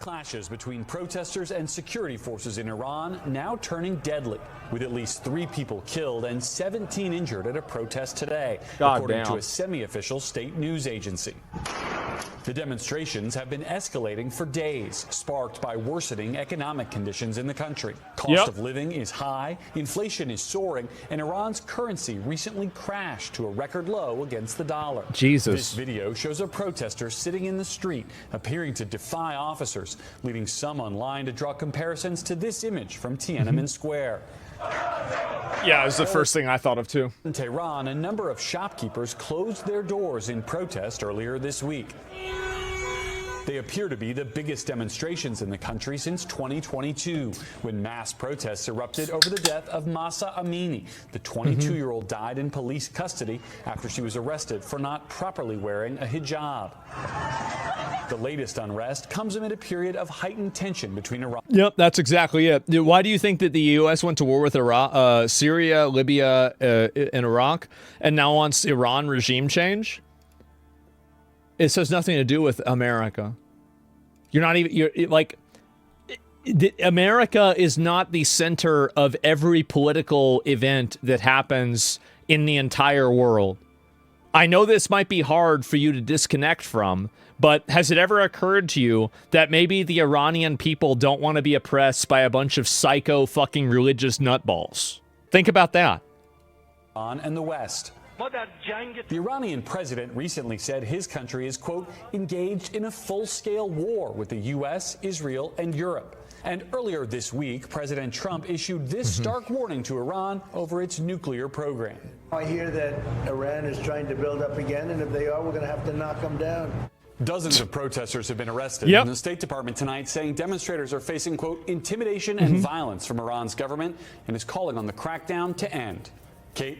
Clashes between protesters and security forces in Iran now turning deadly, with at least 3 people killed and 17 injured at a protest today, according to a semi-official state news agency. The demonstrations have been escalating for days, sparked by worsening economic conditions in the country. Cost of living is high, inflation is soaring, and Iran's currency recently crashed to a record low against the dollar. Jesus. This video shows a protester sitting in the street, appearing to defy officers, leading some online to draw comparisons to this image from Tiananmen Square. Yeah, it was the first thing I thought of, too. In Tehran, a number of shopkeepers closed their doors in protest earlier this week. They appear to be the biggest demonstrations in the country since 2022, when mass protests erupted over the death of Mahsa Amini. The 22-year-old died in police custody after she was arrested for not properly wearing a hijab. The latest unrest comes amid a period of heightened tension between Iran. Yep, that's exactly it. Why do you think that the U.S. went to war with Iraq, Syria, Libya, and Iraq, and now wants Iran regime change? It has nothing to do with America. America is not the center of every political event that happens in the entire world. I know this might be hard for you to disconnect from, but has it ever occurred to you that maybe the Iranian people don't want to be oppressed by a bunch of psycho fucking religious nutballs? Think about that. And the West. The Iranian president recently said his country is, quote, engaged in a full-scale war with the U.S., Israel, and Europe. And earlier this week, President Trump issued this stark warning to Iran over its nuclear program. I hear that Iran is trying to build up again, and if they are, we're going to have to knock them down. Dozens of protesters have been arrested. And the State Department tonight saying demonstrators are facing, quote, intimidation and violence from Iran's government, and is calling on the crackdown to end. Kate?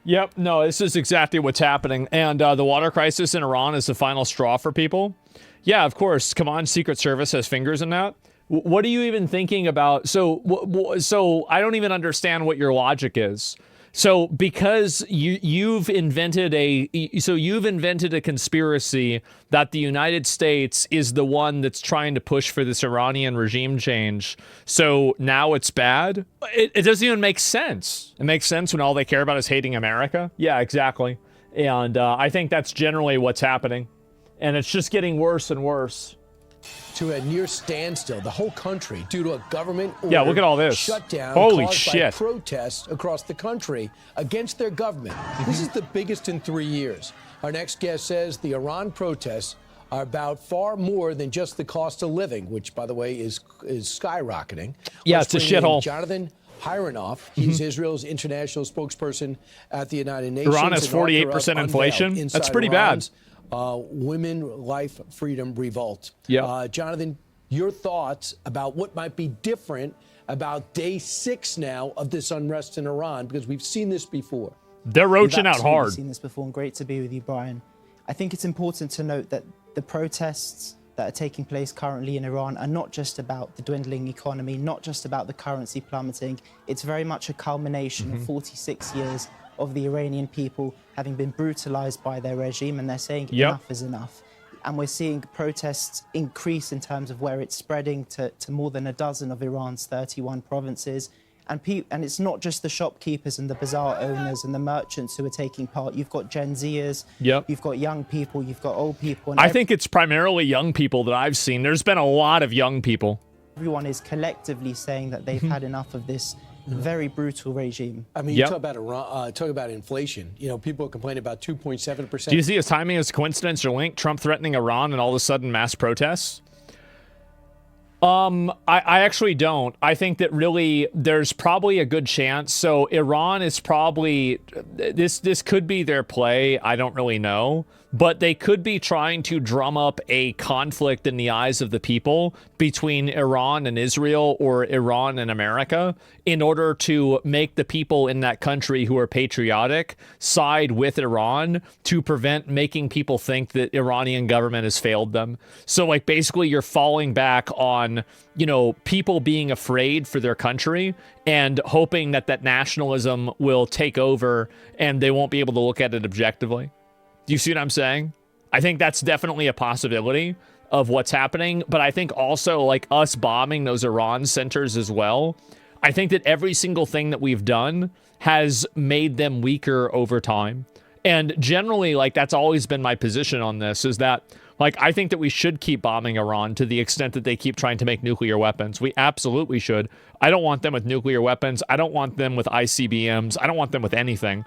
Yep, no, this is exactly what's happening. And the water crisis in Iran is the final straw for people. Yeah, of course. Come on, Secret Service has fingers in that. What are you even thinking about? So I don't even understand what your logic is. So because you've invented a conspiracy that the United States is the one that's trying to push for this Iranian regime change. So now it's bad. It doesn't even make sense. It makes sense when all they care about is hating America. Yeah, exactly. And I think that's generally what's happening. And it's just getting worse and worse. To a near standstill, the whole country, due to a government order, look at all this shutdown holy caused shit by protests across the country against their government. This is the biggest in 3 years. Our next guest says the Iran protests are about far more than just the cost of living, which, by the way, is skyrocketing. Yeah, Let's it's a bring in shithole. Jonathan Hyronoff. He's Israel's international spokesperson at the United Nations. Iran has 48% inflation. That's pretty bad. Women, Life, Freedom, Revolt. Yeah. Jonathan, your thoughts about what might be different about day 6 now of this unrest in Iran, because we've seen this before. They're roaching out hard. We've seen this before, and great to be with you, Brian. I think it's important to note that the protests that are taking place currently in Iran are not just about the dwindling economy, not just about the currency plummeting. It's very much a culmination of 46 years of the Iranian people having been brutalized by their regime, and they're saying enough is enough. And we're seeing protests increase in terms of where it's spreading to more than a dozen of Iran's 31 provinces. And it's not just the shopkeepers and the bazaar owners and the merchants who are taking part. You've got Gen Zers, you've got young people, you've got old people. And I think it's primarily young people that I've seen. There's been a lot of young people. Everyone is collectively saying that they've had enough of this very brutal regime. I mean, you talk about Iran, talk about inflation. You know, people are complaining about 2.7%. Do you see his timing as coincidence or link? Trump threatening Iran and all of a sudden mass protests? I actually don't. I think that really there's probably a good chance. So Iran is probably, this could be their play. I don't really know. But they could be trying to drum up a conflict in the eyes of the people between Iran and Israel or Iran and America in order to make the people in that country who are patriotic side with Iran to prevent making people think that Iranian government has failed them. So like basically you're falling back on, you know, people being afraid for their country and hoping that that nationalism will take over and they won't be able to look at it objectively. Do you see what I'm saying? I think that's definitely a possibility. of what's happening. But I think also, like, us bombing those Iran centers as well, I think that every single thing that we've done has made them weaker over time. And generally, like, that's always been my position on this, is that, like, I think that we should keep bombing Iran to the extent that they keep trying to make nuclear weapons. We absolutely should. I don't want them with nuclear weapons. I don't want them with ICBMs. I don't want them with anything.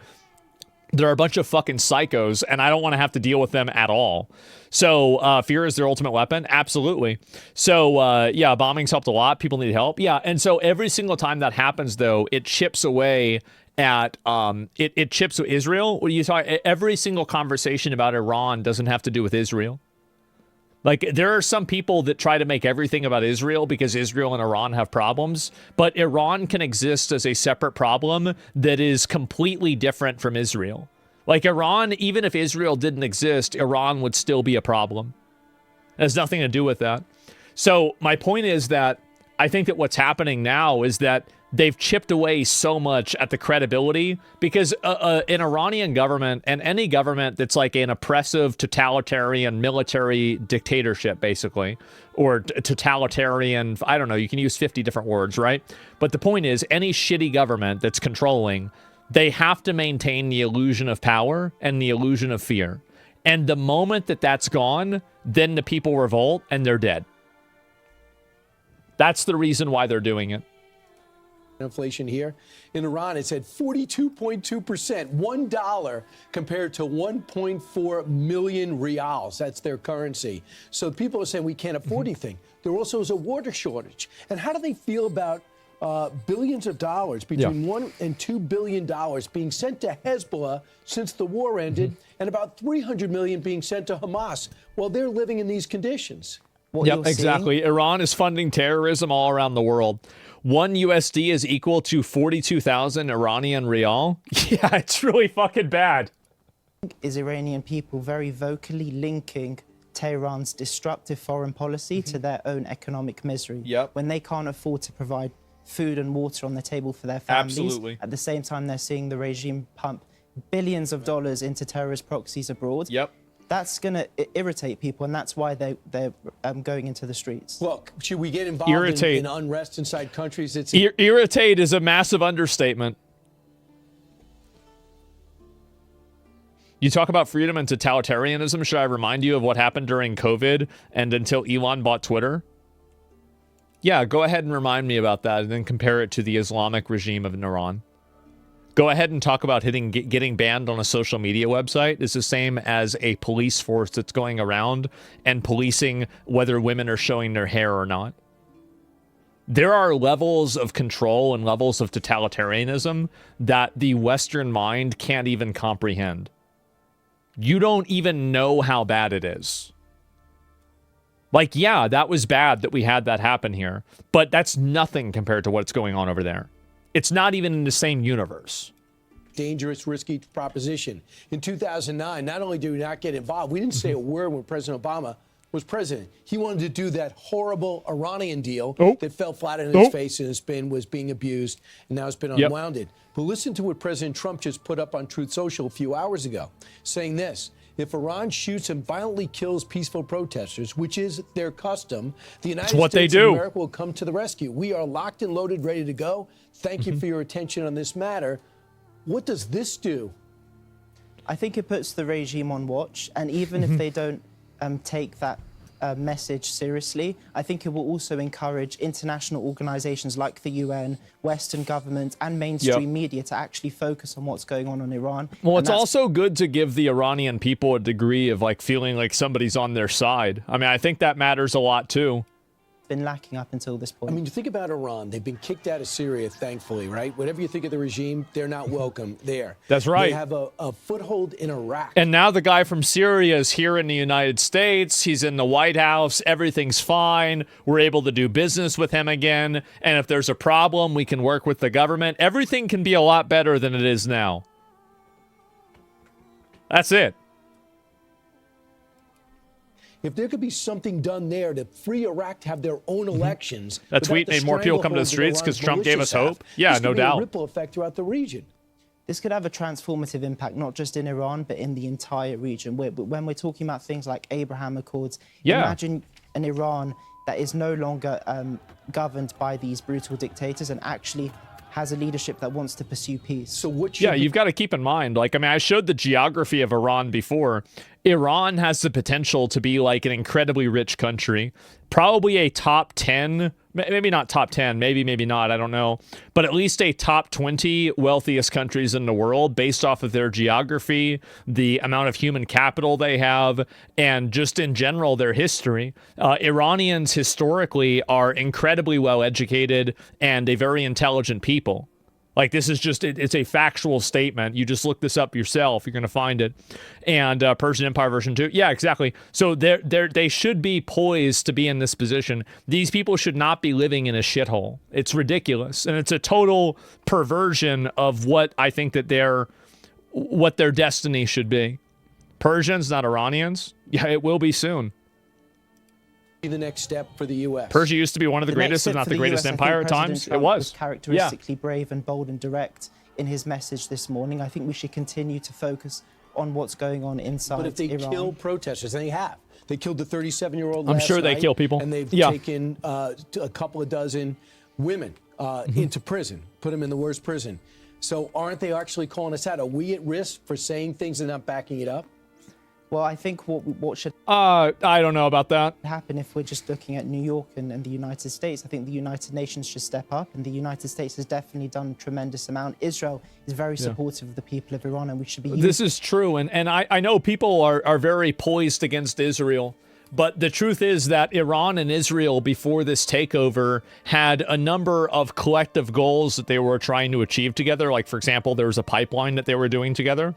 They're a bunch of fucking psychos, and I don't want to have to deal with them at all. So, fear is their ultimate weapon? Absolutely. So, yeah, bombing's helped a lot. People need help. Yeah, and so every single time that happens, though, it chips away at, it chips with Israel. What do you talk? Every single conversation about Iran doesn't have to do with Israel. Like, there are some people that try to make everything about Israel because Israel and Iran have problems, but Iran can exist as a separate problem that is completely different from Israel. Like, Iran, even if Israel didn't exist, Iran would still be a problem. It has nothing to do with that. So my point is that I think that what's happening now is that they've chipped away so much at the credibility, because an Iranian government, and any government that's like an oppressive, totalitarian, military dictatorship, basically, or totalitarian, I don't know, you can use 50 different words, right? But the point is, any shitty government that's controlling, they have to maintain the illusion of power and the illusion of fear. And the moment that that's gone, then the people revolt and they're dead. That's the reason why they're doing it. Inflation here in Iran, it's at 42.2%, $1 compared to 1.4 million rials. That's their currency. So people are saying we can't afford anything. There also is a water shortage. And how do they feel about billions of dollars, between $1 and $2 billion being sent to Hezbollah since the war ended, and about $300 million being sent to Hamas while they're living in these conditions? Yep, exactly. Iran is funding terrorism all around the world. 1 USD is equal to 42,000 Iranian rial. Yeah, it's really fucking bad. Is Iranian people very vocally linking Tehran's destructive foreign policy to their own economic misery. When they can't afford to provide food and water on the table for their families. Absolutely. At the same time, they're seeing the regime pump billions of dollars into terrorist proxies abroad. That's going to irritate people, and that's why they're going into the streets. Look, should we get involved in unrest inside countries? Irritate is a massive understatement. You talk about freedom and totalitarianism. Should I remind you of what happened during COVID and until Elon bought Twitter? Yeah, go ahead and remind me about that, and then compare it to the Islamic regime of Iran. Go ahead and talk about getting banned on a social media website is the same as a police force that's going around and policing whether women are showing their hair or not. There are levels of control and levels of totalitarianism that the Western mind can't even comprehend. You don't even know how bad it is. Like, yeah, that was bad that we had that happen here, but that's nothing compared to what's going on over there. It's not even in the same universe. Dangerous, risky proposition. In 2009, not only did we not get involved, we didn't say a word when President Obama was president. He wanted to do that horrible Iranian deal that fell flat on his face and has been, was being abused, and now it's been unwounded. But listen to what President Trump just put up on Truth Social a few hours ago, saying this: if Iran shoots and violently kills peaceful protesters, which is their custom, the United States of America will come to the rescue. We are locked and loaded, ready to go. Thank you for your attention on this matter. What does this do? I think it puts the regime on watch, and even if they don't take that message seriously, I think it will also encourage international organizations like the UN, Western governments, and mainstream media to actually focus on what's going on in Iran. Well, it's also good to give the Iranian people a degree of like feeling like somebody's on their side. I mean, I think that matters a lot too. Been lacking up until this point. I mean, you think about Iran. They've been kicked out of Syria, thankfully, right? Whatever you think of the regime, they're not welcome there. That's right. They have a foothold in Iraq. And now the guy from Syria is here in the United States. He's in the White House. Everything's fine. We're able to do business with him again. And if there's a problem, we can work with the government. Everything can be a lot better than it is now. That's it. If there could be something done there to free Iraq to have their own elections. That tweet made more people come to the streets because Trump gave us hope. Yeah, no doubt. A ripple effect throughout the region. This could have a transformative impact, not just in Iran, but in the entire region. When we're talking about things like Abraham Accords, imagine an Iran that is no longer governed by these brutal dictators and actually has a leadership that wants to pursue peace. So what? Yeah, you've got to keep in mind, like, I mean, I showed the geography of Iran before. Iran has the potential to be like an incredibly rich country, probably a top 10, maybe not top 10, maybe not, I don't know, but at least a top 20 wealthiest countries in the world based off of their geography, the amount of human capital they have, and just in general, their history. Iranians historically are incredibly well educated and a very intelligent people. Like, this is just, it's a factual statement. You just look this up yourself. You're going to find it. And Persian Empire version 2. Yeah, exactly. So they should be poised to be in this position. These people should not be living in a shithole. It's ridiculous. And it's a total perversion of what I think that what their destiny should be. Persians, not Iranians. Yeah, it will be soon. The next step for the U.S. Persia used to be one of the greatest, if not the greatest empire at times. It was. Characteristically brave and bold and direct in his message this morning. I think we should continue to focus on what's going on inside Iran. But if they kill protesters, and they have. They killed the 37-year-old I'm sure they kill people. And they've taken a couple of dozen women into prison, put them in the worst prison. So aren't they actually calling us out? Are we at risk for saying things and not backing it up? Well, I think what should I don't know about that. happen if we're just looking at New York and the United States. I think the United Nations should step up, and the United States has definitely done a tremendous amount. Israel is very supportive of the people of Iran, and we should be... This is true, and I know people are very poised against Israel, but the truth is that Iran and Israel, before this takeover, had a number of collective goals that they were trying to achieve together. Like, for example, there was a pipeline that they were doing together.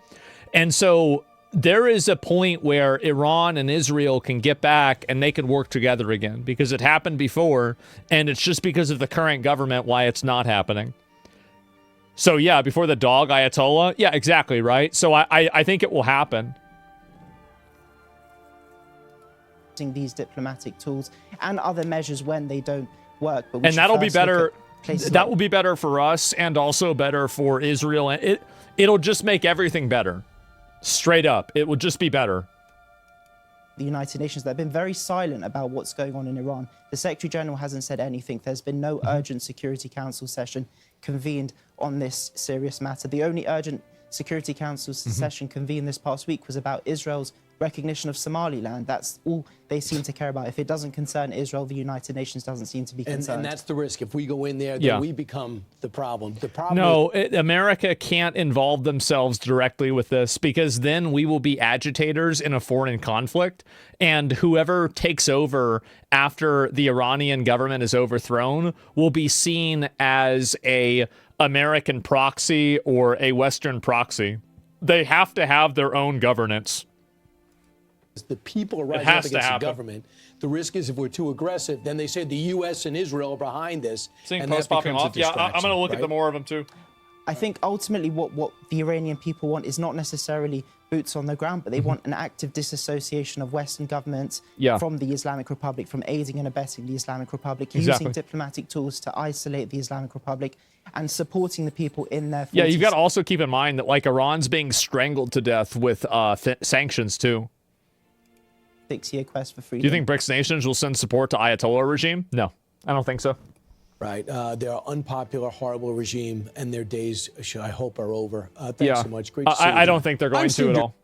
And so there is a point where Iran and Israel can get back and they can work together again, because it happened before, and it's just because of the current government why it's not happening. So yeah, before the dog Ayatollah, yeah, exactly, right? So I think it will happen. These diplomatic tools and other measures when they don't work. But and that'll be better. That will be better for us, and also better for Israel. And it'll just make everything better. Straight up, it would just be better. The United Nations, they've been very silent about what's going on in Iran. The Secretary General hasn't said anything. There's been no urgent Security Council session convened on this serious matter. The only urgent Security Council session convened this past week was about Israel's recognition of Somaliland. That's all they seem to care about. If it doesn't concern Israel, the United Nations doesn't seem to be concerned. And that's the risk. If we go in there, then we become the problem. The problem No, America can't involve themselves directly with this, because then we will be agitators in a foreign conflict, and whoever takes over after the Iranian government is overthrown will be seen as a American proxy or a Western proxy. They have to have their own governance. The people are rising up against the government. The risk is if we're too aggressive, then they say the U.S. and Israel are behind this. Seeing posts popping off. Yeah, I'm going to look at the more of them too. I think ultimately what the Iranian people want is not necessarily boots on the ground, but they want an active disassociation of Western governments from the Islamic Republic, from aiding and abetting the Islamic Republic, using diplomatic tools to isolate the Islamic Republic, and supporting the people in their... Yeah, you've got to also keep in mind that, like, Iran's being strangled to death with sanctions too. 6-year quest for freedom. Do you think BRICS nations will send support to Ayatollah regime? No, I don't think so. Right. They're an unpopular, horrible regime, and their days, I hope, are over. Thanks so much. Great to see you. I don't think they're going to at all.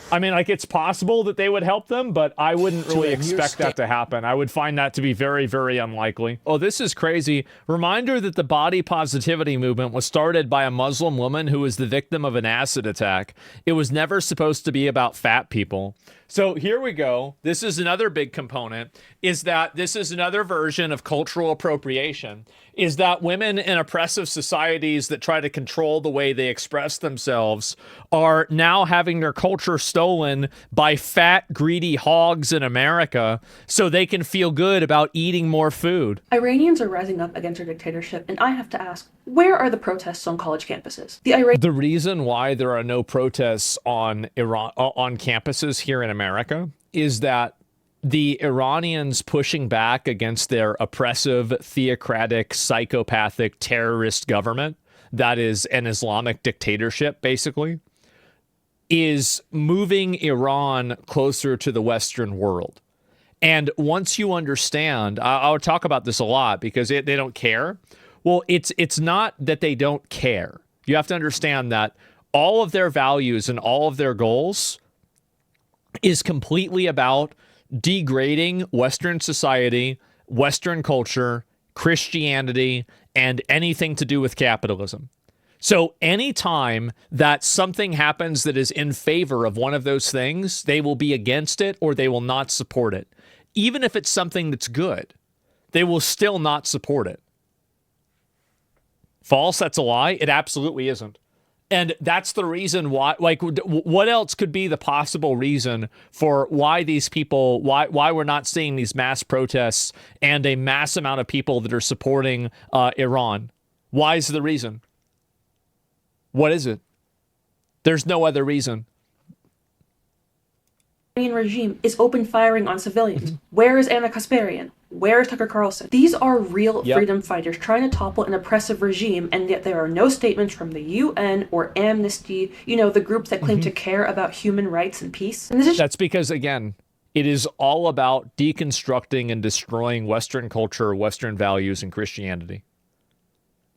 I mean, like, it's possible that they would help them, but I wouldn't really expect that to happen. I would find that to be very, very unlikely. Oh, this is crazy. Reminder that the body positivity movement was started by a Muslim woman who was the victim of an acid attack. It was never supposed to be about fat people. So here we go. This is another big component, is that this is another version of cultural appropriation, is that women in oppressive societies that try to control the way they express themselves are now having their culture stolen by fat, greedy hogs in America so they can feel good about eating more food. Iranians are rising up against their dictatorship, and I have to ask, where are the protests on college campuses? The reason why there are no protests on campuses here in America is that the Iranians pushing back against their oppressive, theocratic, psychopathic, terrorist government that is an Islamic dictatorship, basically, is moving Iran closer to the Western world. And once you understand, I'll talk about this a lot because they don't care. Well, it's not that they don't care. You have to understand that all of their values and all of their goals is completely about degrading Western society, Western culture, Christianity, and anything to do with capitalism. So anytime that something happens that is in favor of one of those things, they will be against it or they will not support it. Even if it's something that's good, they will still not support it. False? That's a lie? It absolutely isn't. And that's the reason why, like, what else could be the possible reason for why these people, why we're not seeing these mass protests and a mass amount of people that are supporting Iran? Why is the reason? What is it? There's no other reason. The Iranian regime is open firing on civilians. Where is Anna Kasparian? Where is Tucker Carlson? These are real freedom fighters trying to topple an oppressive regime, and yet there are no statements from the UN or Amnesty, you know, the groups that claim to care about human rights and peace. And that's because, again, it is all about deconstructing and destroying Western culture, Western values, and Christianity.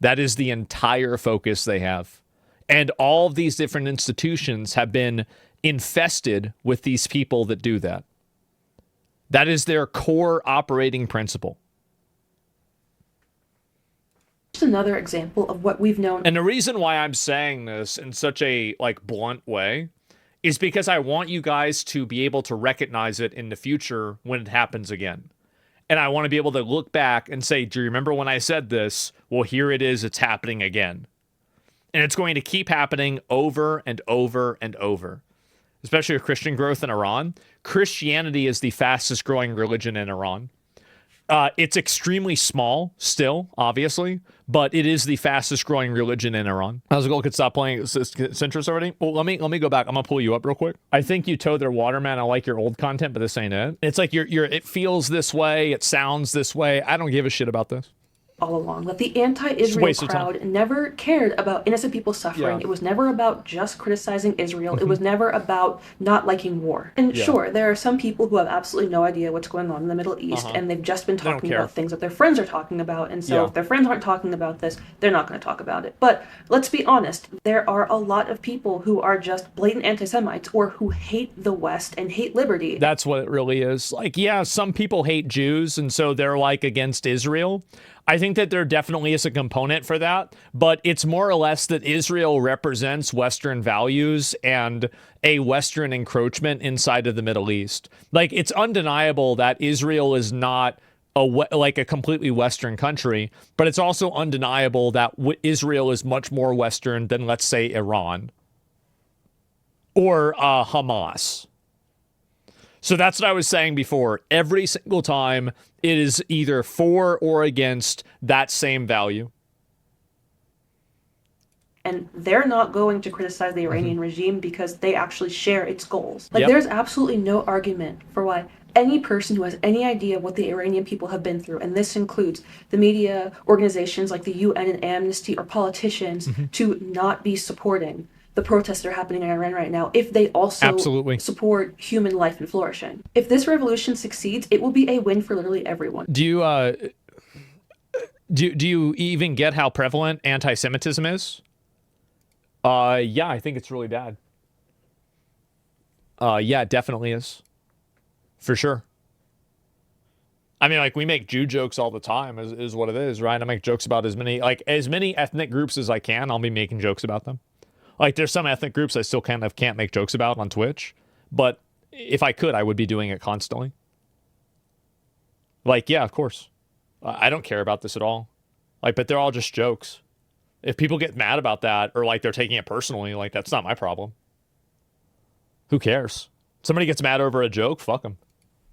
That is the entire focus they have. And all of these different institutions have been infested with these people that do that. That is their core operating principle. Just another example of what we've known. And the reason why I'm saying this in such a blunt way is because I want you guys to be able to recognize it in the future when it happens again. And I want to be able to look back and say, do you remember when I said this? Well, here it is. It's happening again. And it's going to keep happening over and over and over, especially with Christian growth in Iran. Christianity is the fastest growing religion in Iran. It's extremely small still, obviously, but it is the fastest growing religion in Iran. Asmongold could stop playing Citrus already. Well, let me go back. I'm gonna pull you up real quick. I think you towed their water, man. I like your old content, but this ain't it. It's like it feels this way. It sounds this way. I don't give a shit about this. All along that the anti-Israel crowd never cared about innocent people suffering. It was never about just criticizing Israel. It was never about not liking war. And sure, there are some people who have absolutely no idea what's going on in the Middle East, and they've just been talking about things that their friends are talking about, and so if their friends aren't talking about this, they're not going to talk about it. But let's be honest, there are a lot of people who are just blatant anti-Semites or who hate the West and hate liberty. That's what it really is. Like, yeah, some people hate Jews, and so they're like against Israel. I think that there definitely is a component for that, but it's more or less that Israel represents Western values and a Western encroachment inside of the Middle East. Like, it's undeniable that Israel is not a completely Western country, but it's also undeniable that Israel is much more Western than, let's say, Iran or Hamas. So that's what I was saying before. Every single time it is either for or against that same value. And they're not going to criticize the Iranian regime because they actually share its goals. Like, there's absolutely no argument for why any person who has any idea what the Iranian people have been through, and this includes the media organizations like the UN and Amnesty or politicians, to not be supporting the protests that are happening in Iran right now if they also support human life and flourishing. If this revolution succeeds, it will be a win for literally everyone. Do you even get how prevalent anti-Semitism is? Yeah, I think it's really bad. Yeah, it definitely is. For sure. I mean, like, we make Jew jokes all the time is what it is, right? I make jokes about as many ethnic groups as I can. I'll be making jokes about them. Like, there's some ethnic groups I still can't make jokes about on Twitch, but if I could, I would be doing it constantly. Like, yeah, of course. I don't care about this at all. Like, but they're all just jokes. If people get mad about that, or like they're taking it personally, like, that's not my problem. Who cares? Somebody gets mad over a joke, fuck them.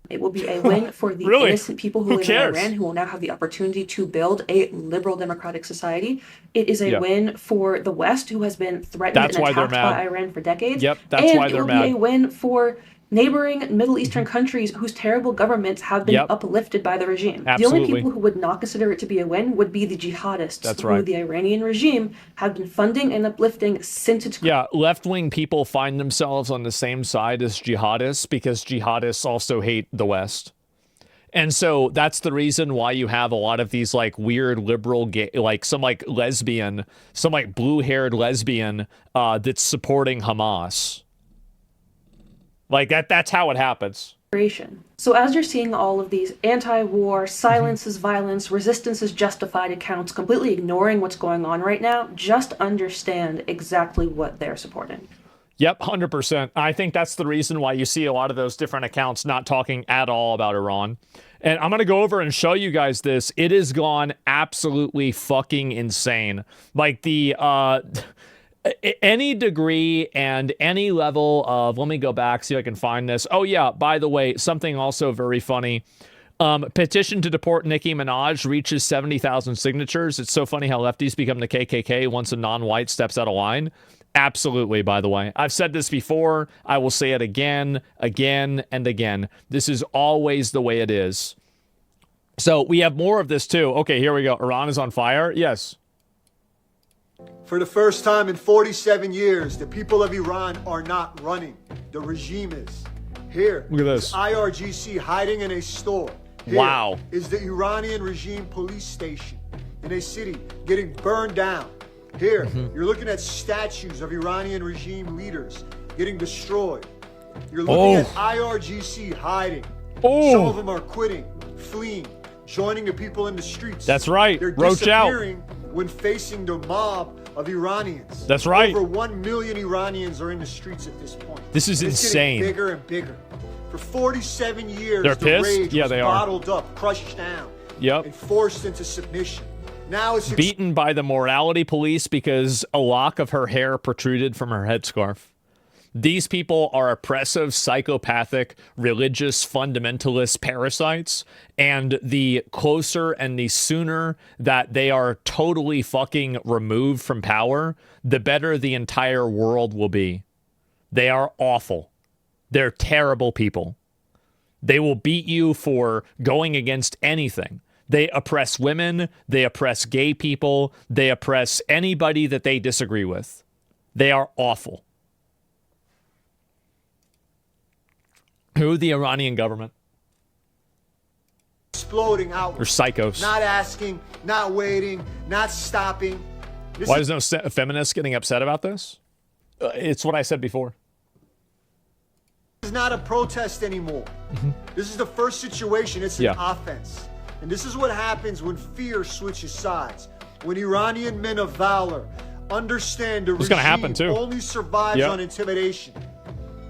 It will be a win for the innocent people who live in Iran, who will now have the opportunity to build a liberal democratic society. It is a win for the West, who has been threatened and attacked by Iran for decades. Yep, that's why they're mad. And it will be a win for neighboring Middle Eastern countries whose terrible governments have been uplifted by the regime. Absolutely. The only people who would not consider it to be a win would be the jihadists, who the Iranian regime have been funding and uplifting since its... Yeah, left-wing people find themselves on the same side as jihadists because jihadists also hate the West. And so that's the reason why you have a lot of these like weird liberal gay, like some like lesbian, some like blue-haired lesbian that's supporting Hamas. Like that's how it happens. So as you're seeing all of these anti-war, silence is violence, resistance is justified accounts completely ignoring what's going on right now, just understand exactly what they're supporting. Yep, 100%. I think that's the reason why you see a lot of those different accounts not talking at all about Iran. And I'm going to go over and show you guys this. It has gone absolutely fucking insane. Like the... any degree and any level of, let me go back, see if I can find this. Oh yeah, by the way, something also very funny. Petition to deport Nicki Minaj reaches 70,000 signatures. It's so funny how lefties become the KKK once a non-white steps out of line. Absolutely, by the way. I've said this before. I will say it again, again, and again. This is always the way it is. So we have more of this too. Okay, here we go. Iran is on fire. Yes. For the first time in 47 years, the people of Iran are not running. The regime is. Here, look at this. IRGC hiding in a store. Here wow. Is the Iranian regime police station in a city getting burned down. Here, you're looking at statues of Iranian regime leaders getting destroyed. You're looking at IRGC hiding. Some of them are quitting, fleeing, joining the people in the streets. That's right. They're Roach out. When facing the mob of Iranians. That's right. Over 1 million Iranians are in the streets at this point. This is insane. Getting bigger and bigger. For 47 years, they're the pissed? rage Yeah, was they bottled up, crushed down, and forced into submission. Now it's beaten by the morality police because a lock of her hair protruded from her headscarf. These people are oppressive, psychopathic, religious, fundamentalist parasites, and the closer and the sooner that they are totally fucking removed from power, the better the entire world will be. They are awful. They're terrible people. They will beat you for going against anything. They oppress women, they oppress gay people, they oppress anybody that they disagree with. They are awful. Who? The Iranian government. Exploding out. They're psychos. Not asking, not waiting, not stopping. Why is no feminist getting upset about this? It's what I said before. This is not a protest anymore. This is the first situation. It's an offense. And this is what happens when fear switches sides. When Iranian men of valor understand the regime only survives on intimidation.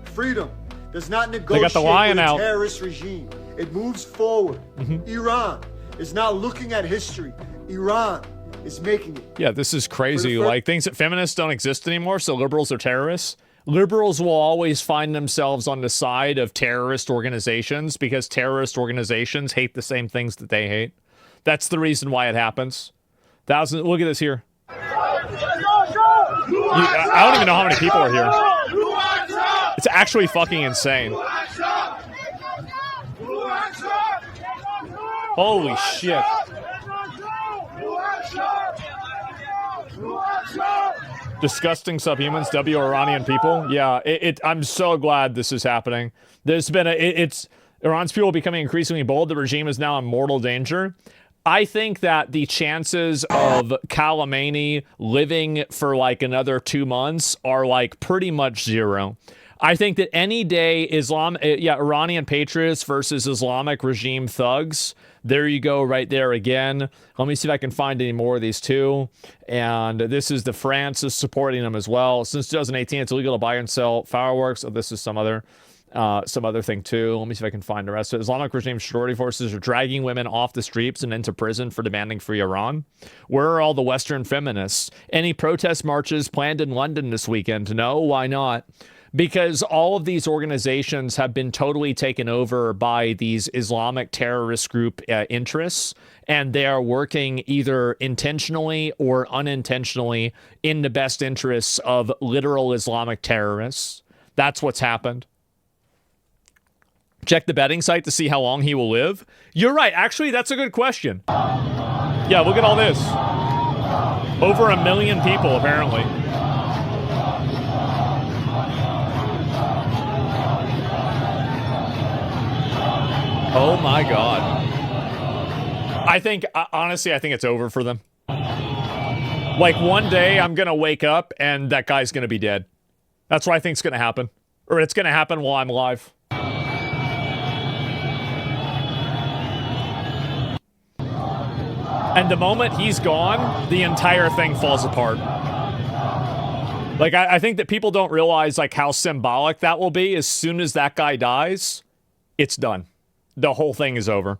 Freedom does not negotiate with a terrorist regime. It moves forward. Iran is not looking at history. Iran is making it. Yeah, this is crazy. Like, things that feminists don't exist anymore, so liberals are terrorists. Liberals will always find themselves on the side of terrorist organizations because terrorist organizations hate the same things that they hate. That's the reason why it happens. Look at this here. I don't even know how many people are here. It's actually fucking insane. Holy shit. Disgusting subhumans, W Iranian people. Yeah, I'm so glad this is happening. There's been Iran's people becoming increasingly bold. The regime is now in mortal danger. I think that the chances of Khamenei living for like another 2 months are like pretty much zero. I think that any day Iranian patriots versus Islamic regime thugs. There you go, right there again. Let me see if I can find any more of these too. And this is France is supporting them as well. Since 2018, it's illegal to buy and sell fireworks. Oh, this is some other thing too. Let me see if I can find the rest of it. Islamic regime security forces are dragging women off the streets and into prison for demanding free Iran. Where are all the Western feminists? Any protest marches planned in London this weekend? No, why not? Because all of these organizations have been totally taken over by these Islamic terrorist group interests, and they are working either intentionally or unintentionally in the best interests of literal Islamic terrorists. That's what's happened. Check the betting site to see how long he will live. You're right. Actually, that's a good question. Yeah, look at all this. Over 1 million people, apparently. Oh my God. I think, honestly, I think it's over for them. Like, one day I'm going to wake up and that guy's going to be dead. That's what I think is going to happen. Or it's going to happen while I'm alive. And the moment he's gone, the entire thing falls apart. Like, I think that people don't realize, like, how symbolic that will be. As soon as that guy dies, it's done. The whole thing is over.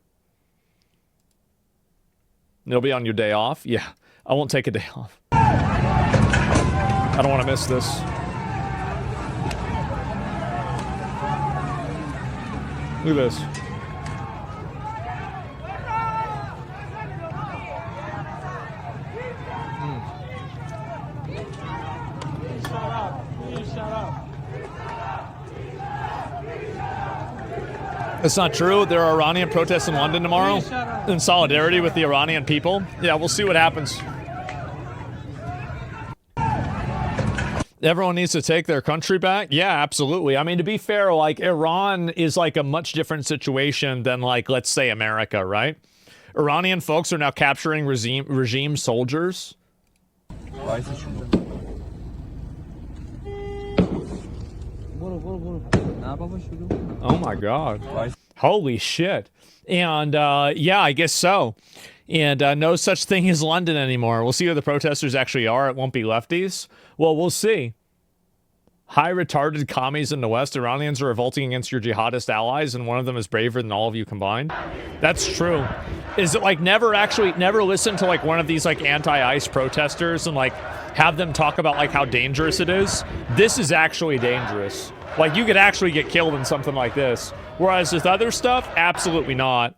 It'll be on your day off? Yeah, I won't take a day off. I don't want to miss this. Look at this. It's not true. There are Iranian protests in London tomorrow in solidarity with the Iranian people. Yeah, we'll see what happens. Everyone needs to take their country back? Yeah, absolutely. I mean, to be fair, like, Iran is like a much different situation than, like, let's say America, right? Iranian folks are now capturing regime soldiers. Oh my God. Holy shit. And yeah, I guess so. And no such thing as London anymore. We'll see who the protesters actually are. It won't be lefties. Well, we'll see. High retarded commies in the West. Iranians are revolting against your jihadist allies, and one of them is braver than all of you combined. That's true. Is it like never listen to like one of these like anti-ICE protesters and like have them talk about like how dangerous it is? This is actually dangerous. Like, you could actually get killed in something like this. Whereas with other stuff, absolutely not.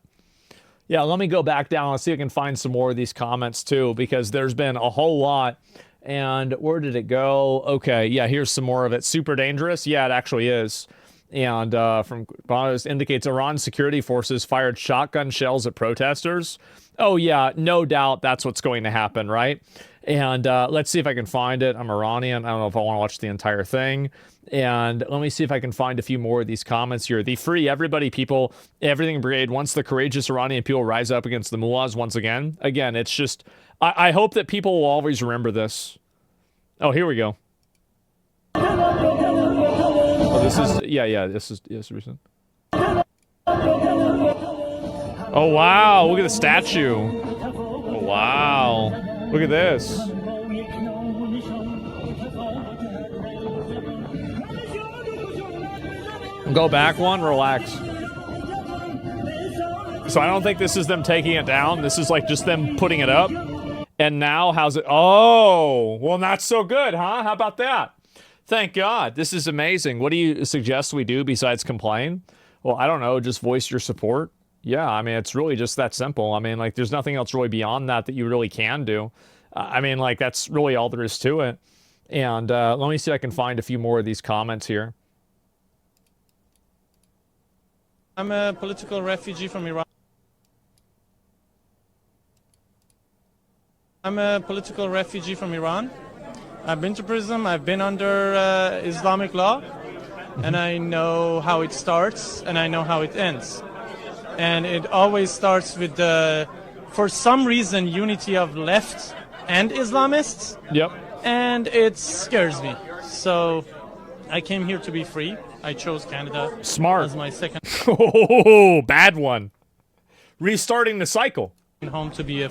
Yeah, let me go back down. Let's see if I can find some more of these comments too, because there's been a whole lot. And where did it go? Okay, yeah, here's some more of it. Super dangerous? Yeah, it actually is. And from Bonos indicates Iran security forces fired shotgun shells at protesters. Oh yeah, no doubt that's what's going to happen, right? And let's see if I can find it. I'm Iranian. I don't know if I want to watch the entire thing. And let me see if I can find a few more of these comments here. The Free Everybody People, Everything Brigade wants the courageous Iranian people rise up against the mullahs once again. Again, it's just, I hope that people will always remember this. Oh, here we go. Oh, this is, yeah, this is recent. Oh, wow, look at the statue. Oh, wow, look at this. Go back one, relax. So I don't think this is them taking it down. This is like just them putting it up. And now, how's it? Oh, well, not so good, huh? How about that? Thank God. This is amazing. What do you suggest we do besides complain? Well, I don't know. Just voice your support. Yeah, I mean, it's really just that simple. I mean, like, there's nothing else really beyond that you really can do. I mean, like, that's really all there is to it. And let me see if I can find a few more of these comments here. I'm a political refugee from Iran. I've been to prison. I've been under Islamic law. And I know how it starts and I know how it ends. And it always starts with the, for some reason, unity of left and Islamists. Yep. And it scares me. So I came here to be free. I chose Canada. Smart. As my second. Oh, bad one. Restarting the cycle. Home to be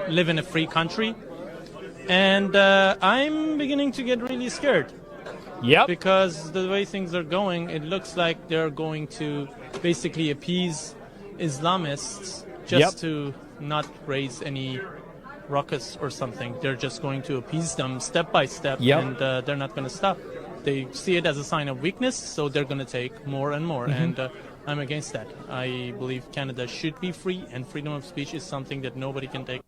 live in a free country. And I'm beginning to get really scared. Yep. Because the way things are going, it looks like they're going to basically appease Islamists just to not raise any ruckus or something. They're just going to appease them step by step, and they're not going to stop. They see it as a sign of weakness, so they're going to take more and more. And I'm against that. I believe Canada should be free, and freedom of speech is something that nobody can take.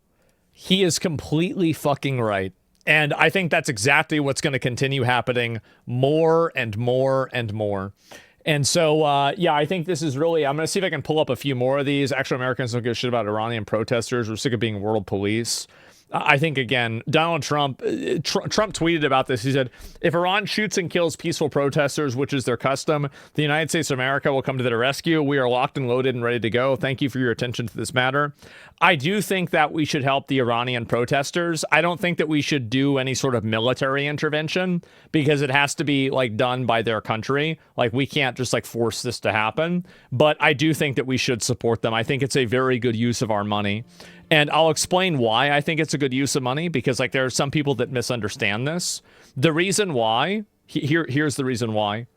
He is completely fucking right. And I think that's exactly what's going to continue happening more and more and more. And so, yeah, I think this is really, I'm going to see if I can pull up a few more of these. Actually, Americans don't give a shit about Iranian protesters. We're sick of being world police. I think, again, Donald Trump, Trump tweeted about this. He said, if Iran shoots and kills peaceful protesters, which is their custom, the United States of America will come to their rescue. We are locked and loaded and ready to go. Thank you for your attention to this matter. I do think that we should help the Iranian protesters. I don't think that we should do any sort of military intervention because it has to be like done by their country. Like, we can't just like force this to happen. But I do think that we should support them. I think it's a very good use of our money. And I'll explain why I think it's a good use of money, because like there are some people that misunderstand this. The reason why, here's the reason why.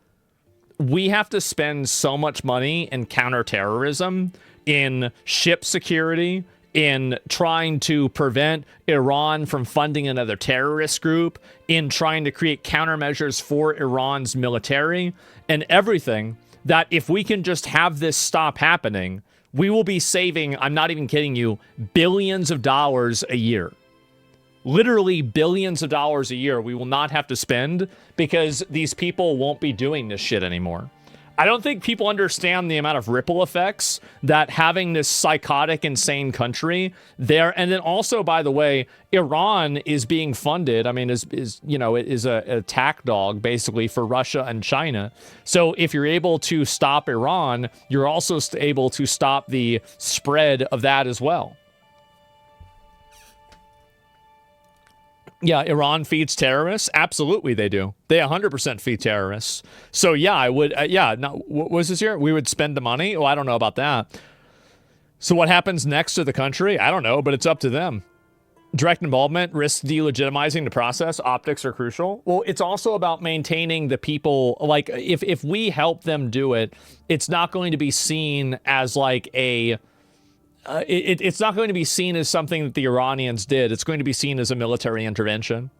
We have to spend so much money in counterterrorism, in ship security, in trying to prevent Iran from funding another terrorist group, in trying to create countermeasures for Iran's military, and everything, that if we can just have this stop happening, we will be saving, I'm not even kidding you, billions of dollars a year. Literally billions of dollars a year we will not have to spend because these people won't be doing this shit anymore. I don't think people understand the amount of ripple effects that having this psychotic, insane country there. And then also, by the way, Iran is being funded. I mean, is you know, it is a attack dog basically for Russia and China. So if you're able to stop Iran, you're also able to stop the spread of that as well. Yeah, Iran feeds terrorists. Absolutely, they do. They 100% feed terrorists. So yeah, I would. Yeah, no, what was this here? We would spend the money. Oh, I don't know about that. So what happens next to the country? I don't know, but it's up to them. Direct involvement risks delegitimizing the process. Optics are crucial. Well, it's also about maintaining the people. Like, if we help them do it, it's not going to be seen as like a. It's not going to be seen as something that the Iranians did. It's going to be seen as a military intervention.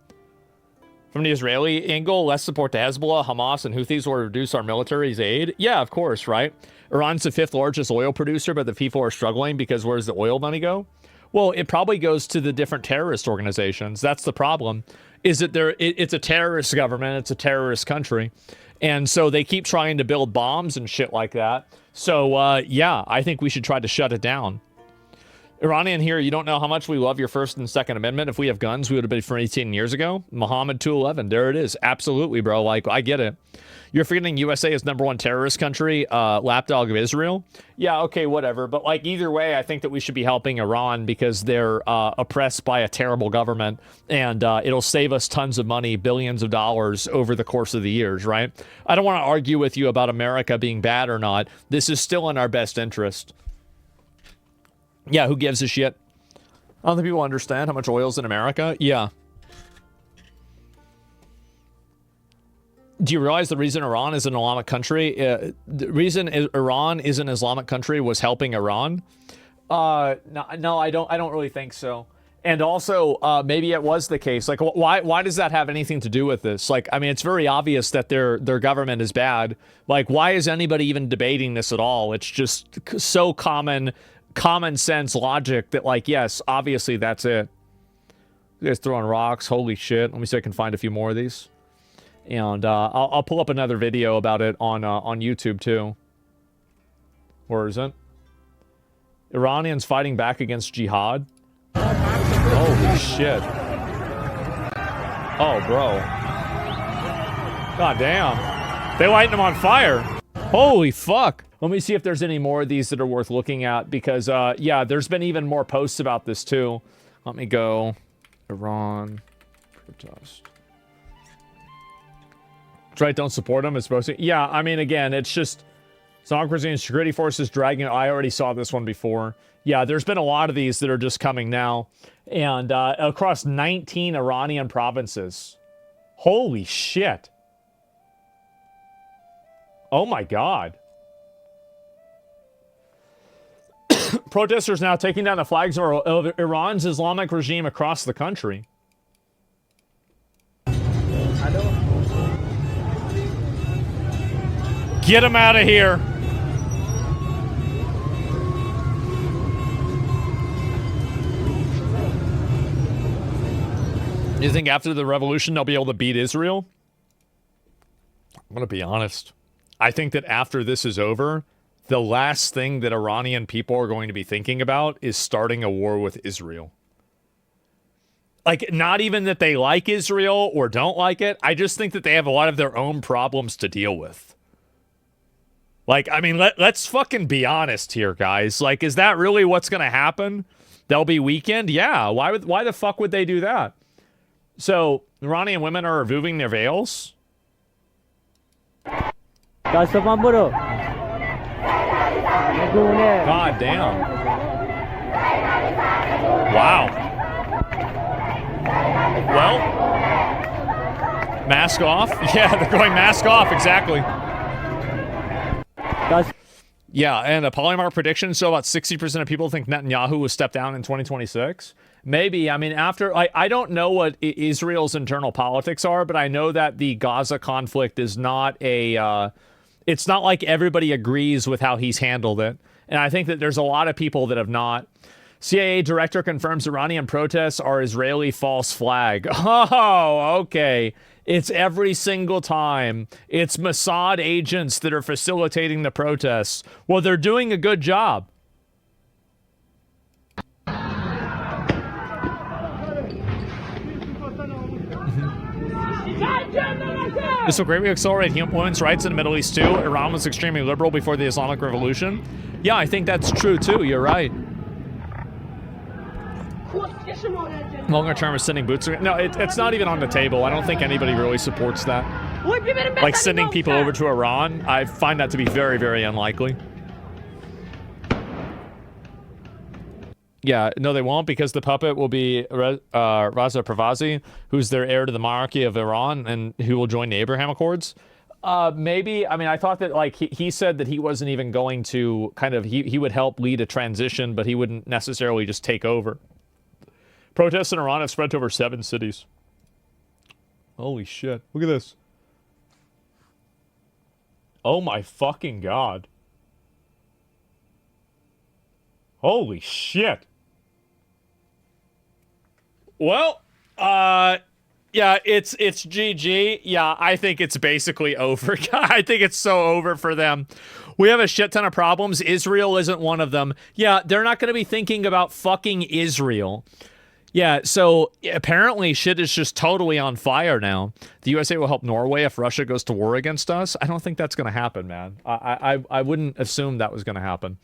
From the Israeli angle, less support to Hezbollah, Hamas, and Houthis will reduce our military's aid. Yeah, of course, right? Iran's the 5th largest oil producer, but the people are struggling because where does the oil money go? Well, it probably goes to the different terrorist organizations. That's the problem, is that it's a terrorist government. It's a terrorist country. And so they keep trying to build bombs and shit like that. So, yeah, I think we should try to shut it down. Iranian here, you don't know how much we love your First and Second Amendment. If we have guns, we would have been for 18 years ago. Muhammad 211, there it is. Absolutely, bro. Like, I get it. You're forgetting USA is #1 terrorist country, lapdog of Israel. Yeah, okay, whatever. But like either way, I think that we should be helping Iran because they're oppressed by a terrible government, and it'll save us tons of money, billions of dollars over the course of the years, right? I don't want to argue with you about America being bad or not. This is still in our best interest. Yeah, who gives a shit? I don't think people understand how much oil's in America. Yeah. Do you realize the reason Iran is an Islamic country? The reason Iran is an Islamic country was helping Iran? No, I don't really think so. And also, maybe it was the case. Like, why does that have anything to do with this? Like, I mean, it's very obvious that their government is bad. Like, why is anybody even debating this at all? It's just so common sense logic that, like, yes, obviously that's it. You guys throwing rocks, holy shit. Let me see if I can find a few more of these. And I'll pull up another video about it on YouTube too. Where is it? Iranians fighting back against jihad. Holy shit. Oh, bro. God damn. They lighting them on fire. Holy fuck. Let me see if there's any more of these that are worth looking at, because, yeah, there's been even more posts about this, too. Let me go. Iran protest. That's right, don't support them. It's supposed to. Yeah, I mean, again, it's just democracy and security forces dragging. I already saw this one before. Yeah, there's been a lot of these that are just coming now. And across 19 Iranian provinces. Holy shit. Oh, my God. Protesters now taking down the flags of Iran's Islamic regime across the country. Get him out of here. You think after the revolution they'll be able to beat Israel? I'm going to be honest. I think that after this is over, the last thing that Iranian people are going to be thinking about is starting a war with Israel. Like, not even that they like Israel or don't like it. I just think that they have a lot of their own problems to deal with. Like, I mean, let's fucking be honest here, guys. Like, is that really what's going to happen? They'll be weakened? Yeah. Why the fuck would they do that? So, Iranian women are removing their veils? God damn. Wow. Well, mask off? Yeah, they're going mask off, exactly. Yeah, and a Polymark prediction, so about 60% of people think Netanyahu will step down in 2026. Maybe. I mean, after... I don't know what Israel's internal politics are, but I know that the Gaza conflict is not a... it's not like everybody agrees with how he's handled it. And I think that there's a lot of people that have not. CIA director confirms Iranian protests are Israeli false flag. Oh, okay. It's every single time. It's Mossad agents that are facilitating the protests. Well, they're doing a good job. This will greatly accelerate women's rights in the Middle East, too. Iran was extremely liberal before the Islamic Revolution. Yeah, I think that's true, too. You're right. Longer term is sending boots. No, it's not even on the table. I don't think anybody really supports that. Like sending people over to Iran, I find that to be very, very unlikely. Yeah, no, they won't, because the puppet will be Raza Parvazi, who's their heir to the monarchy of Iran and who will join the Abraham Accords. Maybe. I mean, I thought that, like, he said that he wasn't even going to kind of, he would help lead a transition, but he wouldn't necessarily just take over. Protests in Iran have spread to over 7 cities. Holy shit. Look at this. Oh my fucking god. Holy shit. Well, yeah, it's GG. Yeah, I think it's basically over. I think it's so over for them. We have a shit ton of problems. Israel isn't one of them. Yeah, they're not going to be thinking about fucking Israel. Yeah, so apparently shit is just totally on fire now. The USA will help Norway if Russia goes to war against us. I don't think that's going to happen, man. I wouldn't assume that was going to happen.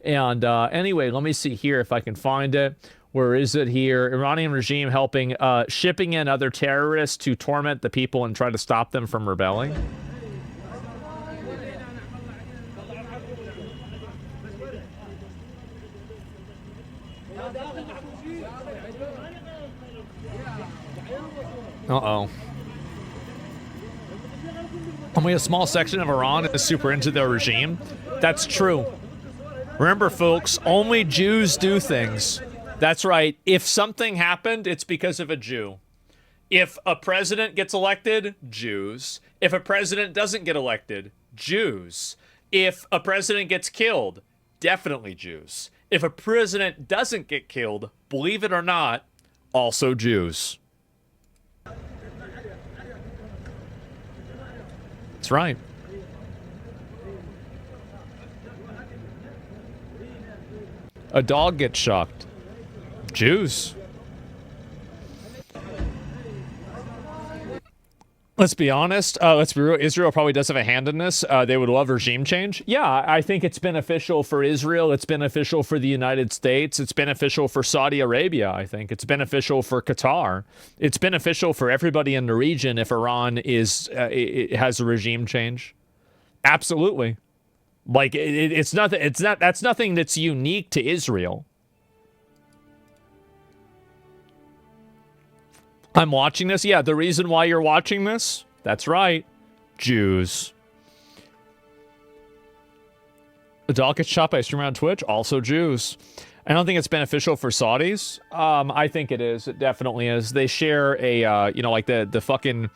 And anyway, let me see here if I can find it. Where is it here? Iranian regime helping, shipping in other terrorists to torment the people and try to stop them from rebelling. Uh-oh. Only a small section of Iran is super into their regime. That's true. Remember, folks, only Jews do things. That's right. If something happened, it's because of a Jew. If a president gets elected, Jews. If a president doesn't get elected, Jews. If a president gets killed, definitely Jews. If a president doesn't get killed, believe it or not, also Jews. That's right. A dog gets shocked. Jews. Let's be honest. Let's be real. Israel probably does have a hand in this. They would love regime change. Yeah, I think it's beneficial for Israel. It's beneficial for the United States. It's beneficial for Saudi Arabia, I think. It's beneficial for Qatar. It's beneficial for everybody in the region if Iran it has a regime change. Absolutely. Like, it's nothing. That's nothing that's unique to Israel. I'm watching this. Yeah, the reason why you're watching this, that's right, Jews. Adalkit shot by a streamer on Twitch, also Jews. I don't think it's beneficial for Saudis. I think it is. It definitely is. They share a, like the fucking...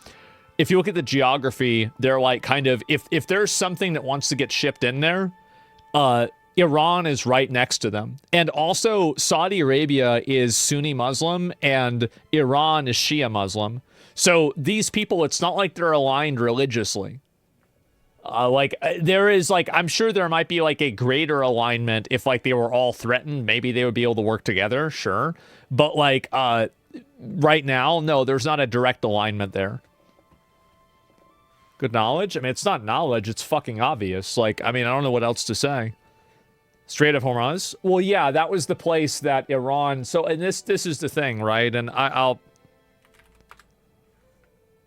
If you look at the geography, they're like kind of... If there's something that wants to get shipped in there, Iran is right next to them. And also, Saudi Arabia is Sunni Muslim, and Iran is Shia Muslim. So these people, it's not like they're aligned religiously. There is, I'm sure there might be, a greater alignment if, they were all threatened. Maybe they would be able to work together, sure. But, right now, no, there's not a direct alignment there. Good knowledge? I mean, it's not knowledge, it's fucking obvious. Like, I mean, I don't know what else to say. Strait of Hormuz? Well, yeah, that was the place that Iran... So, and this is the thing, right? And I'll...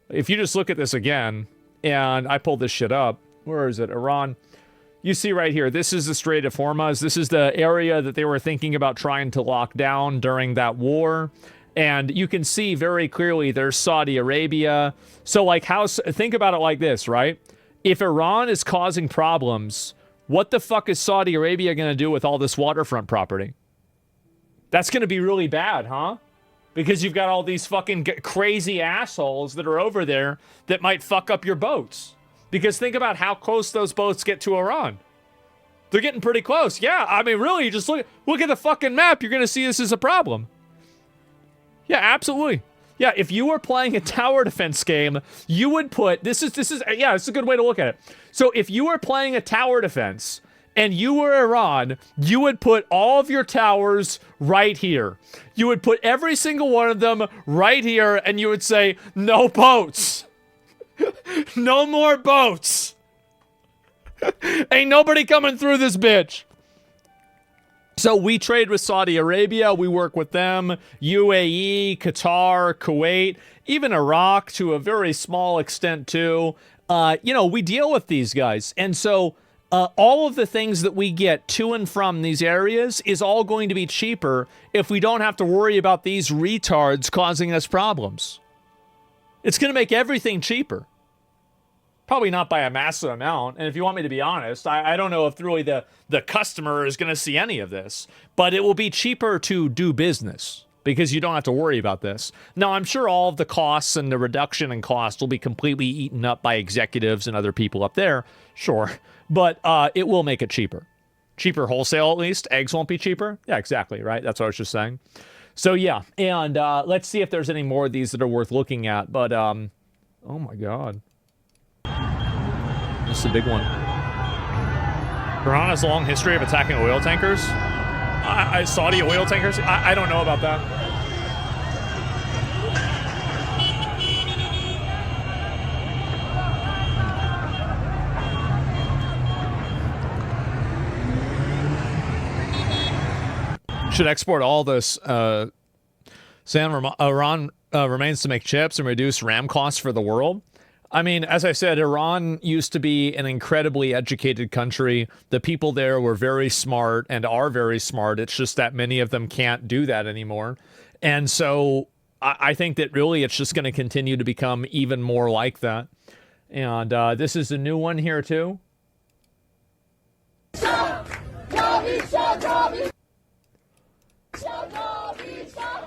If you just look at this again, and I pulled this shit up. Where is it? Iran. You see right here, this is the Strait of Hormuz. This is the area that they were thinking about trying to lock down during that war. And you can see very clearly there's Saudi Arabia. So, like, think about it like this, right? If Iran is causing problems, what the fuck is Saudi Arabia going to do with all this waterfront property? That's going to be really bad, huh? Because you've got all these fucking crazy assholes that are over there that might fuck up your boats. Because think about how close those boats get to Iran. They're getting pretty close. Yeah, I mean, really, you just look at the fucking map, you're going to see this as a problem. Yeah, absolutely. Yeah, if you were playing a tower defense game, you would put... This is a good way to look at it. So if you were playing a tower defense and you were Iran, you would put all of your towers right here. You would put every single one of them right here, and you would say, no boats. No more boats. Ain't nobody coming through this bitch. So we trade with Saudi Arabia, we work with them, UAE, Qatar, Kuwait, even Iraq to a very small extent too. We deal with these guys. And so all of the things that we get to and from these areas is all going to be cheaper if we don't have to worry about these retards causing us problems. It's going to make everything cheaper. Probably not by a massive amount. And if you want me to be honest, I don't know if really the customer is going to see any of this. But it will be cheaper to do business because you don't have to worry about this. Now, I'm sure all of the costs and the reduction in cost will be completely eaten up by executives and other people up there. Sure. But it will make it cheaper. Cheaper wholesale, at least. Eggs won't be cheaper. Yeah, exactly, right? That's what I was just saying. So, yeah. And let's see if there's any more of these that are worth looking at. But, oh, my God. This is a big one. Iran has a long history of attacking oil tankers. Saudi oil tankers? I don't know about that. Should export all this. Iran remains to make chips and reduce RAM costs for the world. I mean, as I said, Iran used to be an incredibly educated country. The people there were very smart and are very smart. It's just that many of them can't do that anymore. And so I think that really it's just going to continue to become even more like that. And this is a new one here, too.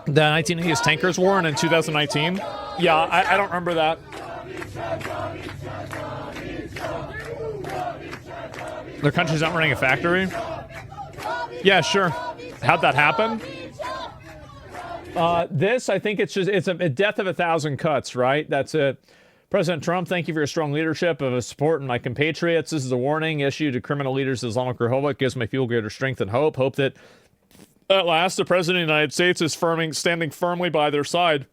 The 1980s Tankers War and in 2019? Yeah, I don't remember that. Their country's not running a factory? Yeah, sure. How'd that happen? This, I think it's a death of 1,000 cuts, right? That's it. President Trump, thank you for your strong leadership of support in my compatriots. This is a warning issued to criminal leaders of the Islamic Republic. Gives my people greater strength and hope. Hope that at last the President of the United States is standing firmly by their side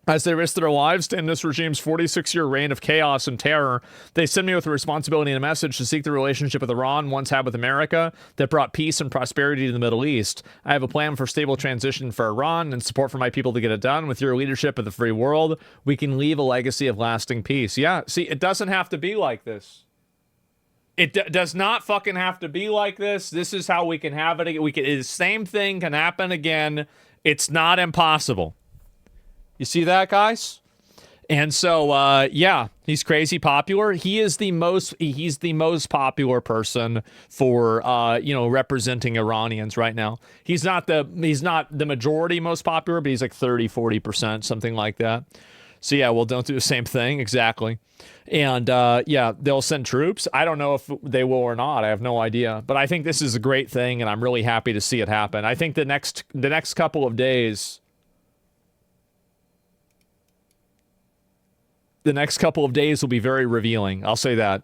as they risk their lives to end this regime's 46-year reign of chaos and terror. They send me with a responsibility and a message to seek the relationship with Iran once had with America that brought peace and prosperity to the Middle East. I have a plan for stable transition for Iran and support for my people to get it done. With your leadership of the free world, we can leave a legacy of lasting peace. Yeah, see, it doesn't have to be like this. It does not fucking have to be like this. This is how we can have it. The same thing can happen again. It's not impossible. You see that, guys? And so, yeah, he's crazy popular. He's the most popular person for, representing Iranians right now. He's not the majority most popular, but he's like 30-40%, something like that. So yeah, well, don't do the same thing. Exactly. And yeah, they'll send troops. I don't know if they will or not. I have no idea. But I think this is a great thing, and I'm really happy to see it happen. I think the next couple of days, will be very revealing. I'll say that.